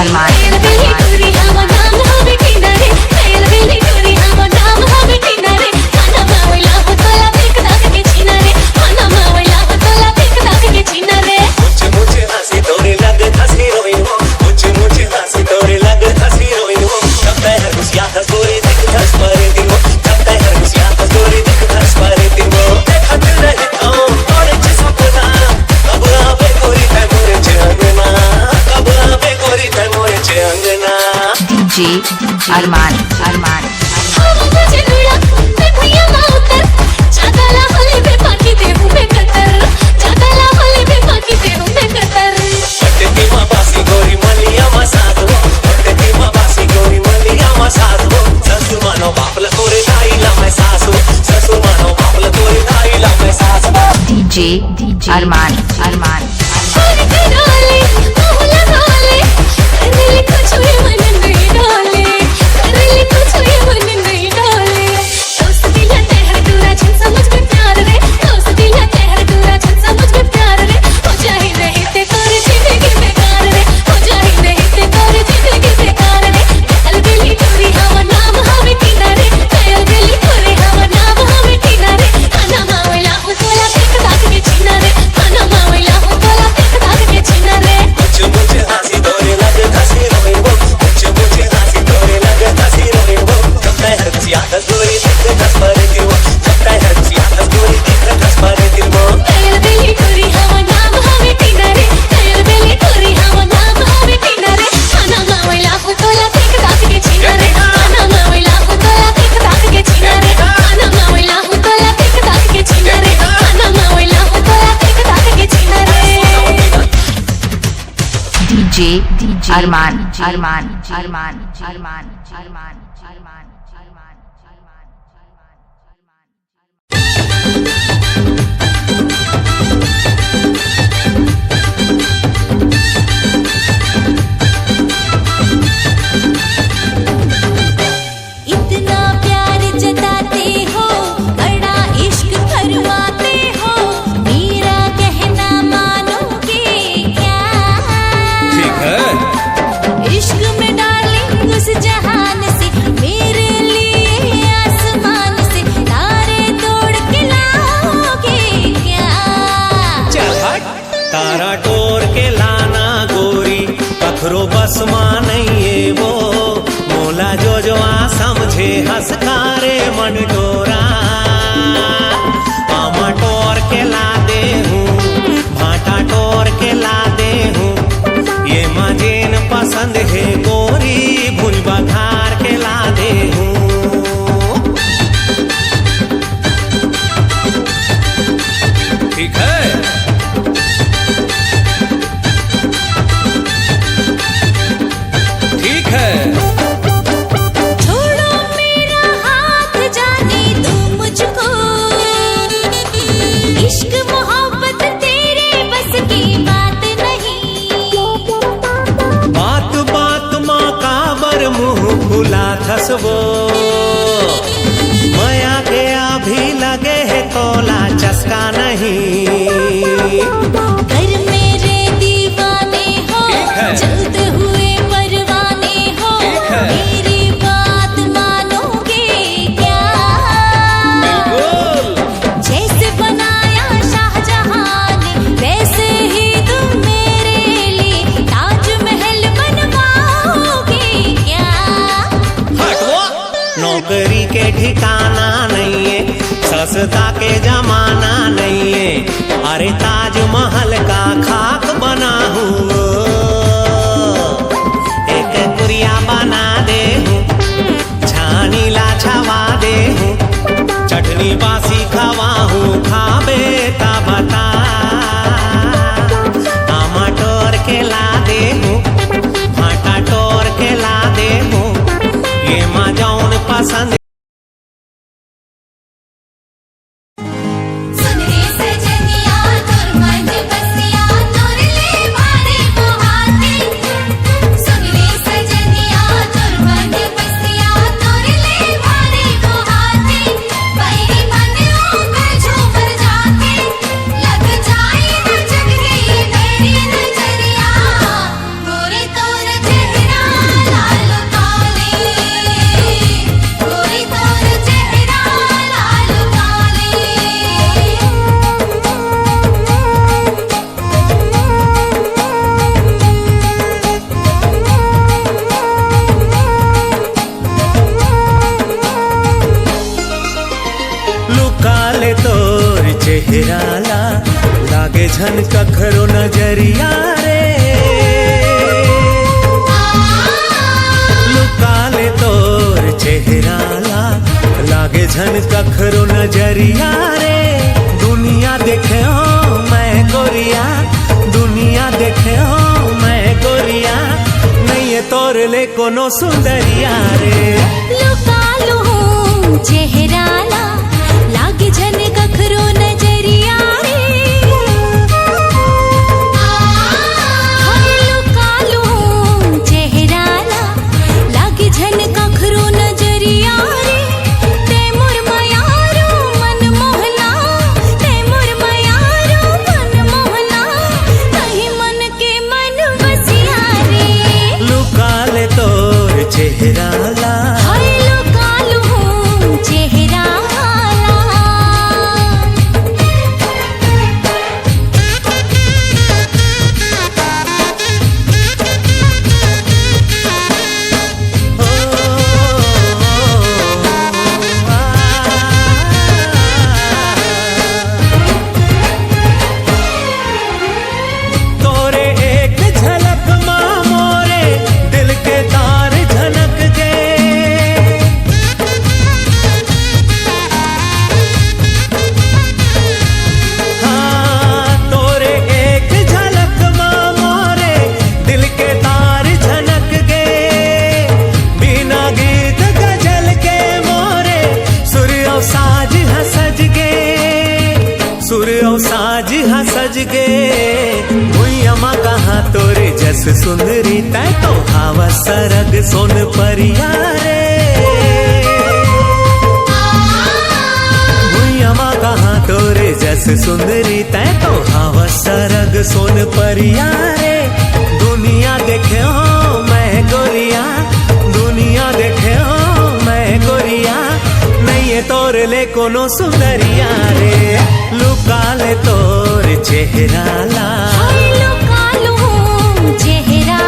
अरमान अरमान DJ अरमान अरमान DJ अरमान अरमान अरमान अरमान अरमान अरमान अरमान इतना प्यार जताते हो, बड़ा इश्क भरवाते हो, मेरा कहना मानोगे क्या? ठीक है। इश्क में डार्लिंग उस जहान से, मेरे लिए आसमान से तारे तोड़ के लाओगे क्या? चल हट। तारा तोड़ के लाना गोरी, पत्थरों बस मां नहीं है वो, मोला जो आ समझे हंसकारे मन डोरा। पामा टोर के ला दे हूँ, भाटा टोर के ला दे हूँ, ये मजेन पसंद है गोरी, भूल बघार के ला दे हूँ। ठीक है। ठीक है। छोड़ो मेरा हाथ, जाने दो मुझको, इश्क मोहब्बत तेरे बस की बात नहीं। बात बात माँ काबर मुँह खुला थसवो, माया के अभी लगे है तोला चस्का नहीं। कर मेरे दीवाने हो, ठीक है। जलते हुए परवाने हो, ठीक है। मेरी बात मानोगे क्या? बिल्कुल। जैसे बनाया शाहजहां ने, वैसे ही तुम मेरे लिए ताजमहल बनवाओगे क्या? हटो। नौकरी के ठिकाना नहीं है, सस्ता के जमाना नहीं है, अरे ताजमहल का खाक बना हूँ, एक गुड़िया बना दे हूँ, छानी ला छवा दे हूँ, चटनी बासी खवा हूँ, खाबे का बता। आमा टोर के ला दे हूँ, भाटा टोर के ला दे हूँ, ये माँ जौन पसंद। सुन रे सजनिया, तोर मन बसिया, तोर ले मारे मोहाते। सुन रे सजनिया, तोर मन बसिया, तोर ले मारे मोहाते। बैरी मन काले तोर चेहरा ला लागे झन कखरो नजरिया रे काले तोर चेहरा ला लागे झन कखरो नजरिया रे दुनिया देखे हो मैं गोरिया दुनिया देखे हो मैं गोरिया नहीं है तोर ले कोनो सुंदरिया रे लुका लूं चेहरा ला लागे झन कखरो नजरिया रे हाय लुका लूं चेहरा ला लागे झन कखरो नजरिया रे ते मोर मायारो मन मोहना ते मोर मायारो मन मोहना कहीं मन के मन बसिया रे लुकाले तोर चेहरा ला हाय लुका लूं चेहरा ला तोरे एक झलक माँ मोरे दिल के तार झनक गए हाँ तोरे एक झलक माँ मोरे दिल के तार झनक गए बिना गीत गजल के मोरे सूर्य और साज हंसज गे सूर्य और साज हंसज गे भुइयमा कहाँ तोरे जस सुंदरी तै तो हावा सरग सोन परिया रे भुइयमा कहाँ तोरे जस सुंदरी तै तो हावा सरग सोन परिया रे दुनिया देखे हो मैं गोरिया दुनिया देखे हो मैं गोरिया नहीं है तोर ले कोनो सुंदरिया रे लुकाले तोर चेहरा ला हाय लुका लूं चेहरा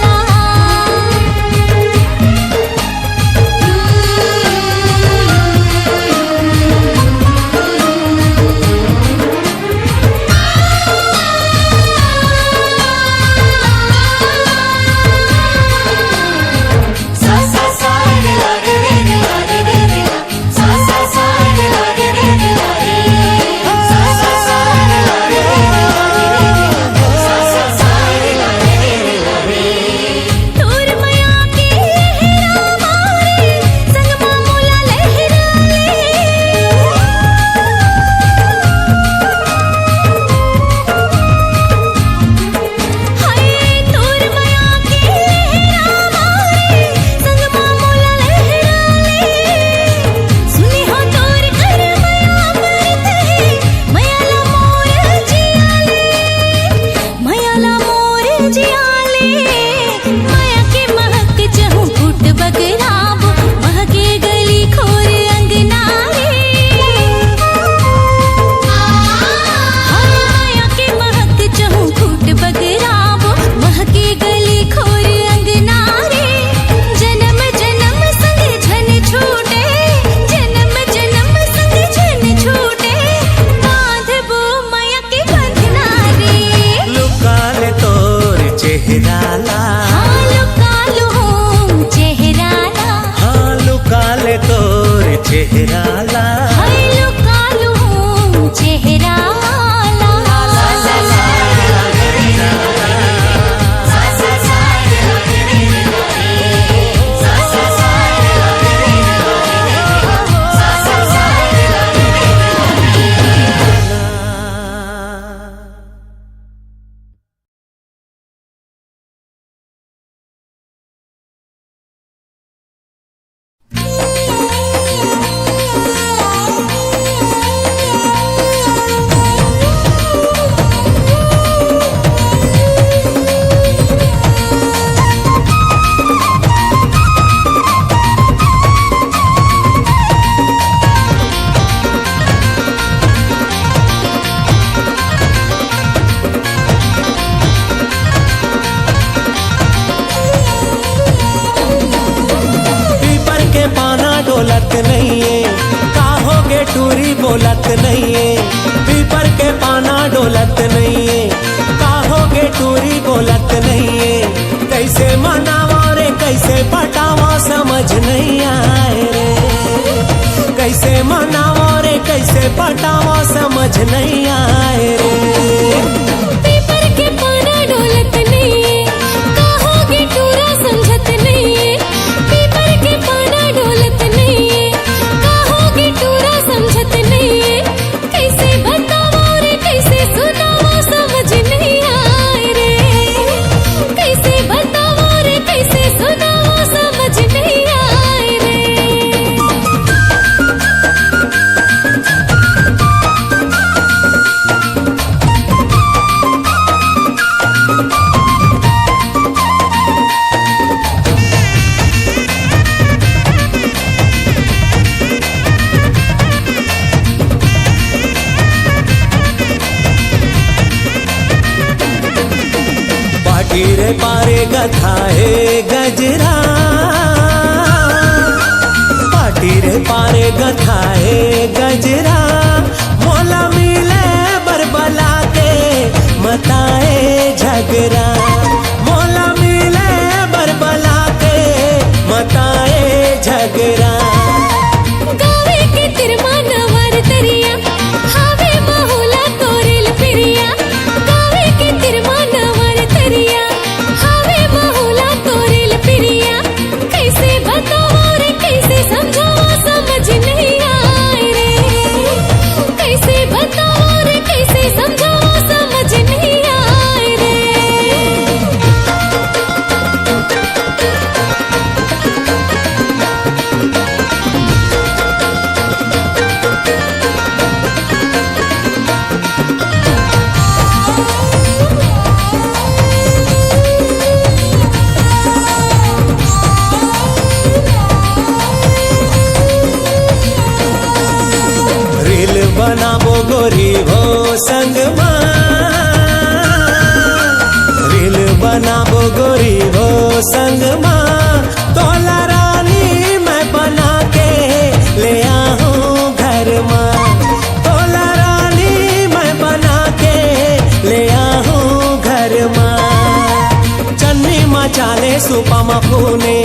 ला सा सा सा रे ला रे रे रे ला रे रे रे ला सा सा सा रे ला रे रे रे ला रे सा सा सा रे ला रे रे रे ला रे रे टूरी बोलत नहीं है, पीपर के पाना डोलत नहीं है, काहोगे टूरी बोलत नहीं है, कैसे मनावा रे कैसे पटावा समझ नहीं आए रे, कैसे मनावा रे कैसे पटावा समझ नहीं आए रे। पेपर के पाना डोलत नहीं है, कहोगे टूरा समझत नहीं है, पेपर के पाना डोलत नहीं है, कहोगे टूरा समझत नहीं है, कैसे बतावा रे कैसे सुनावा समझ नहीं आए रे, कैसे बतावा रे कैसे सुनावा समझ नहीं आए रे। पाटी रे पारे गथाए गजरा, पाटी रे पारे गथाए गजरा, मोला मिले बरबला के मताए झगरा, मोला मिले बरबला के मताए झगरा। गावे के तिरमा नवार तरिया, हावे माहौला तोरेल पिरिया, गावे के तिरमा नवार तरिया, हावे माहौला तोरेल पिरिया, कैसे बतावा रे कैसे समझावा समझ नहीं आए रे, कैसे बतावा रे कैसे समझावा समझ नहीं आए रे। रील बनाबो गोरी हो संग रील बनाबो गोरी हो संग तोला रानी मैं बना के ले आऊं घर माँ, तोला रानी मैं बना के ले आऊं घर माँ। चन्नी माँ चाले सुपा माँ फूने,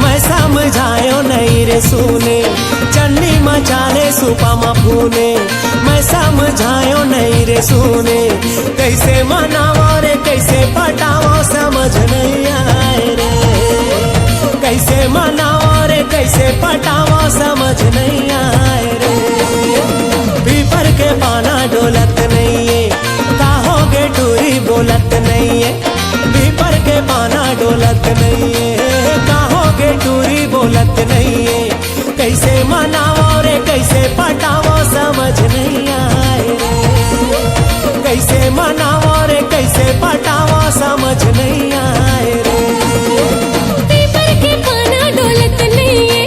मैं समझायो नहीं रे सुने, चन्नी माँ चाले सुपा माँ फूने, मैं समझायो नहीं रे सुने, कैसे मनावा रे कैसे पटावा समझ नहीं आए रे, कैसे मनावा रे कैसे पटावा समझ नहीं आए रे। पीपर के पाना डोलत नहीं है, काहोगे टूरी बोलत नहीं है, पीपर के पाना डोलत नहीं है, काहोगे टूरी बोलत नहीं है, कैसे मनावा रे कैसे पटावा समझ नहीं आए रे, कैसे मनावा रे कैसे पटावा समझ नहीं आए रे। पेपर के पाना डोलत नहीं है,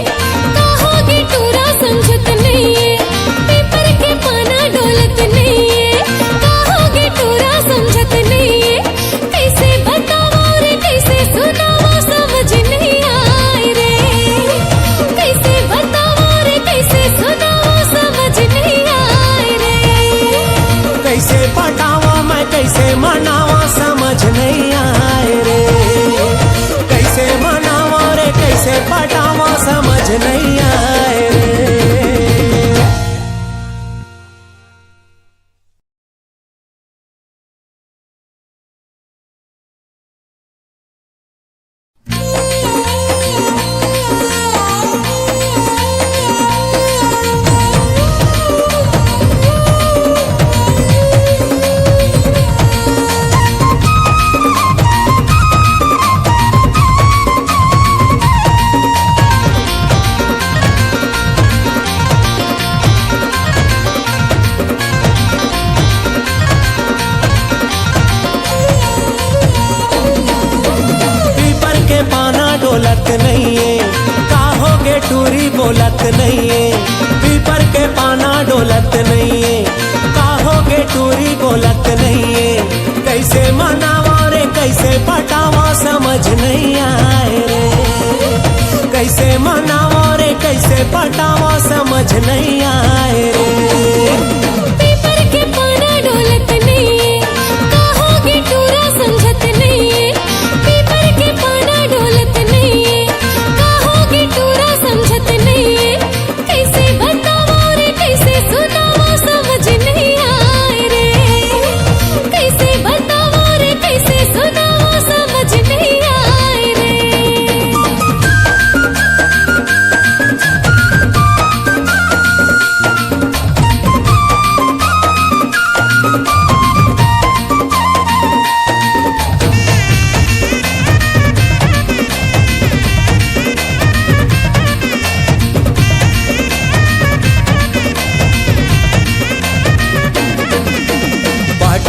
कहोगे टूरा समझत नहीं है, पेपर के पाना डोलत नहीं है, कहोगे टूरा समझत नहीं है, कैसे बतावा रे कैसे सुनावा समझ नहीं आए रे, कैसे बतावा रे कैसे सुनावा समझ नहीं आए रे। कैसे पटावा मैं कैसे मनावा समझ नहीं आए रे, कैसे मनावा रे कैसे पटावा समझ नहीं आए रे। डोलत नहीं है, काहोगे टूरी बोलत नहीं है, पीपर के पाना डोलत नहीं है, काहोगे टूरी बोलत नहीं है, कैसे मनावा रे कैसे पटावा समझ नहीं आए रे, कैसे मनावा रे कैसे पटावा समझ नहीं आए रे।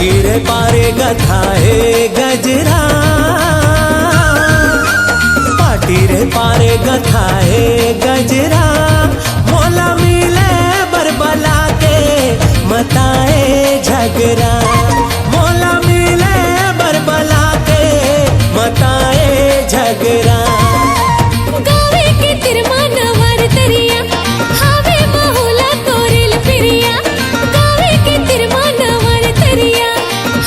पाटी रे पारे गथाए गजरा, पाटी रे पारे गथाए गजरा, मोला मिले बरबला के मताए झगरा, मोला मिले बरबला के मताए झगरा। गावे के तिरमा नवर तरिया, हावे महुला तोरेल पिरिया। गावे के तिरमा नवर तरिया,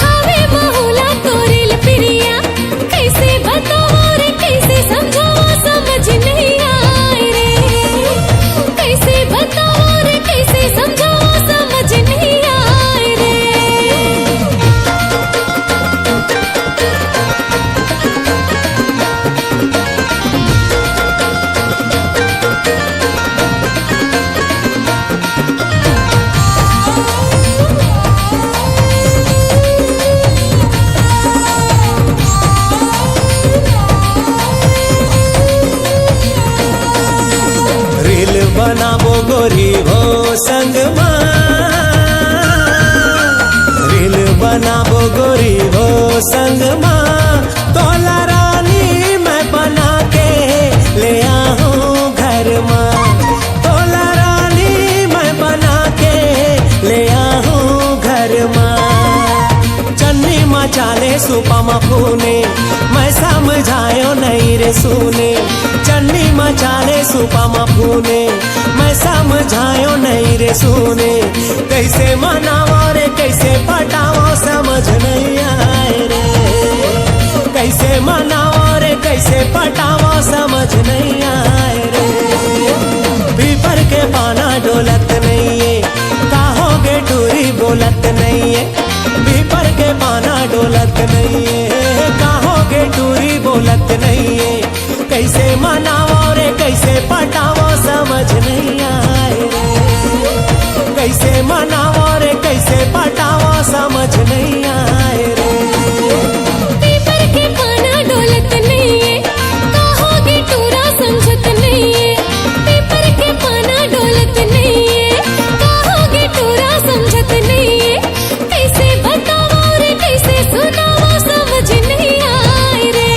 हावे महुला तोरेल पिरिया। कैसे बताओ रे कैसे समझाओ समझ नहीं आए रे। कैसे बताओ रे कैसे समझाओ समझ नहीं आए रे। रील बनाबो गोरी हो संगमा, रील बनाबो गोरी हो संगमा, तोला रानी मैं बना के ले आऊं घर माँ, तोला रानी मैं बना के ले आऊं घर माँ। चन्नी मचाले सुपमा फूने, मैं समझायो नहीं रे सुने, चन्नी मचाले सुपमा फूने, मैं समझायो नहीं रे सुने। कैसे मनावो रे कैसे पटावो समझ नहीं आए रे, कैसे मनावो रे कैसे पटावो समझ नहीं आए रे। पीपर के पाना डोलत नहीं है, काहोगे टूरी बोलत नहीं है, पीपर के पाना डोलत नहीं है, काहोगे टूरी बोलत नहीं है। कैसे मनावो रे कैसे पटावो समझ नहीं आए रे, कैसे मनावो रे कैसे पटावो समझ नहीं आए रे। पीपर के पाना डोलत नहीं है, कहोगे टूरा समझत नहीं है। पीपर के पाना डोलत नहीं है, कहोगे टूरा समझत नहीं है। कैसे बताओ रे कैसे सुनाओ समझ नहीं आए रे।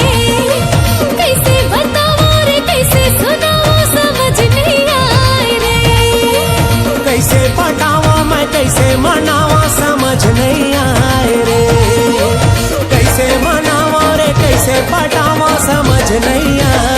कैसे बताओ रे कैसे सुनाओ समझ नहीं आए रे। कैसे पटावो मैं कैसे मनावो समझ नहीं आए रे, कैसे मनावो रे कैसे पटावो समझ नहीं आए।